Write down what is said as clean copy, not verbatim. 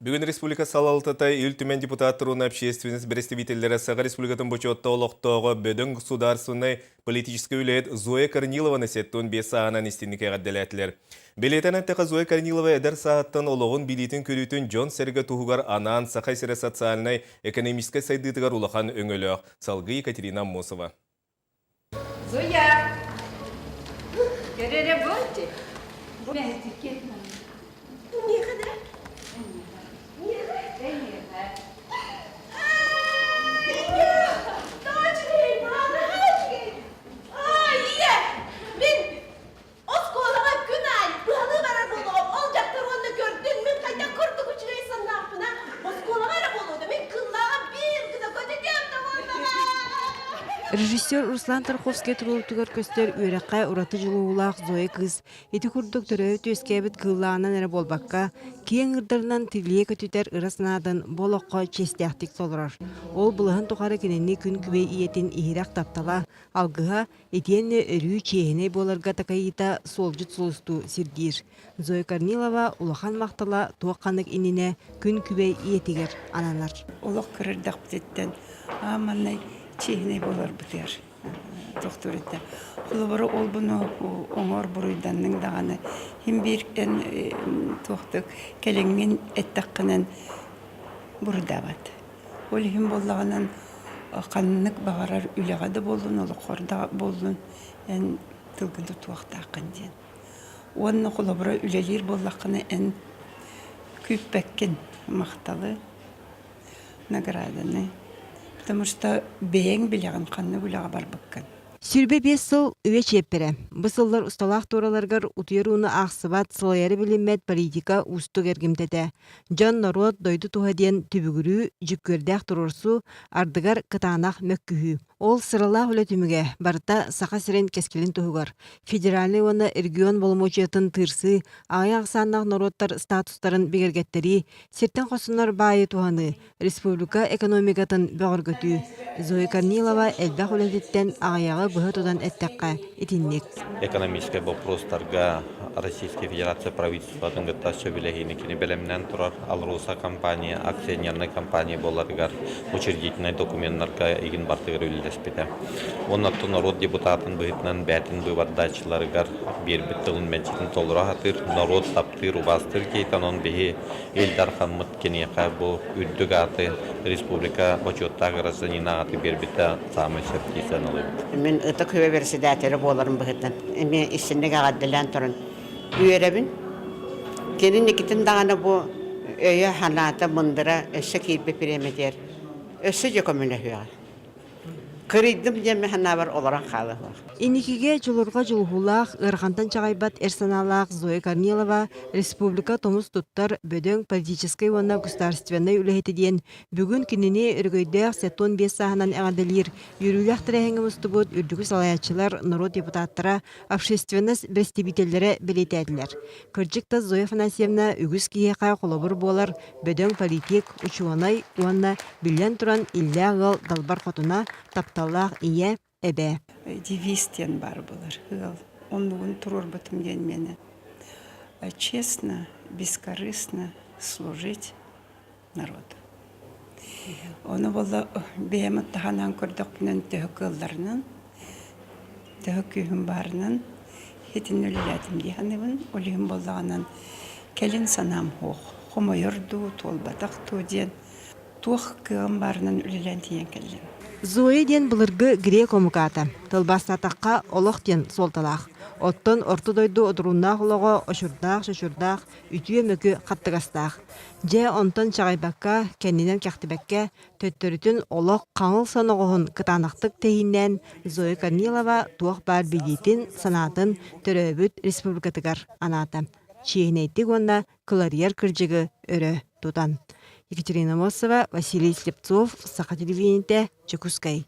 Бүгін республика салалтатай ил түмен депутаттыруына общественность представителлері Саға республикатын бұчотта олықтығы бөдің государственной политической үлет Зоя Корнилованы сеттун 5 сағанан истиннике ғадделәтілер. Белетен әттіға Зоя Корнилова әдір сағаттан олығын билетін көрітін Джон Серге туғығар анан Сақай сірі социальной экономической сайдытығар улахан өңілі. Салғы Екатерина Мосова. Зоя! Керере бөлті? Режиссер Руслан Тарховский турултугар көстер үйраққа ураты жылуулақ Зоя кыз. Еті күрдік түрі төскәбіт кыллағынан әрі болбаққа, кейін ұрдарынан тірлие көтітер ұрасынадың болоққа честяқтик солырар. Ол бұлығын тұқары кенені күн күбей иетін иірақ таптала, алғыға етені үрі чейіне боларға тақайыта солжыт солысту сирдир. Зоя Корнилова улахан мақтала туаққанық иніне күн күбей иетігер ананар. Олық кірірдақ бітеттен, аманай чейіне болар бітер. Доктор етті. Құлыбыры ол бұны оңыр бұруйданның дағаны. Хем беріктен тоқтық кәліңмен әттіққінен бұрдабат. Ол хем болағынан қанынық бағарар үліғады болдың, олы қорда болдың, ән түлгінді туақта ақын ден. Оны құлыбыры үлелер болаққыны ән көппәккен мақталы награданы. Потому что бейін білеген қанны бүліға бар бұкқан. Сүрбе 5 сыл үе чеппері. Бұсыллар ұсталақ тураларғар ұтыеруыны ақсыбат сылайары біліммет политика ұстық әргімтеді. Жан народ дойды туғаден түбігірі жүккөрдәқ тұрырсу ардығар қытанақ мөккүхі. Ол сыралақ үлетіміге барыта сақа сірен кескелін тұғығар. Федеральный оны регион болмочетін тырсы, ағай ақсаннақ народтар статустарын бігергеттері, сертен қосынар байы туғаны, республика экономикатын бөғір көті. Зоя Корнилова әлбәқ үлететтен ағаяғы бұғы тудан әттәққа етіннек. Экономический вопростарға Российской Федерация правительства тыңғытташы білегінекені білімнен тұрар Алруса компания, акционерный компания боларғар учредительный документтарға егін бартығыр үлілеспеді. Оннатты народ депутатын бұғытынан бәтін бұвардачыларғар бербіт тұғын мәнчетін толыра хатыр, народ таптыр, убастыр кейтан он бейі елдар қанмыт кенеқа бұл үрдік аты республика почетта гражданина аты бербітті самы септейсен алып. Мен ıta köye versidətləri bolarım бұғытнан. Мен işinlik ağaddilən тұрын. Üyerebin. Kenin nikitin dağına bu öye halata mındıra össe kirpe piremeter. Össe jokomüne hüya. Kırıydım jemme hanabar olarak qalı var. Инникиге жолорға жылғулақ, ырғантан чағайбат эрсаналақ Зоя Корнилова республика томус туттар бөдөң политической ванна государственной үлэхетеден бүгін кинини өргөйдәк сеттон 5 сағынан әғаделер юрүләқ тірәхіңі мұстыбыд үрдігі салаячылар народ депутаттара общественность представителері білетәділер. Кырджикта Зоя Фанасьевна үгіз кейеқа қолабыр болар бөдөң политик учуанай уанна білен тұран илле ағыл далбар қотына тапталақ ие әбе. Девистен бар болар. Он тұрыр бұтым ден мені. Честно, бескорыстно служить народу. Оны болды беймет тағанан көрдік пінен төхік ылдарынан, төхік күйім барынан, хетін өліләдім дейханыбын, олығым болдағанан кәлін санам хоқ, қомайырду, толбатақ туден, туық күйім барынан өлілән дейен кәлін. Зоя ден бұлырғы грек омуката. Тылбастатаққа олық ден солталақ. Оттон орты дойду одыруннақ олығы ошырдақ, шошырдақ, үтіе мөкі қаттығастақ. Же онтон чағайбаққа, кәнінен кәқтібәкке, төттөрітін олық қаңыл санығығын кытанақтық тейіннен Зоя Корнилова туақ бар бейдейтін санатын түрөбіт республикатығар анаты. Чейінейттік онна кыларьер кіржігі өрі тұтан. Екатерина Мосова, Василий Слепцов, Саха телевидениеде, Чекускай.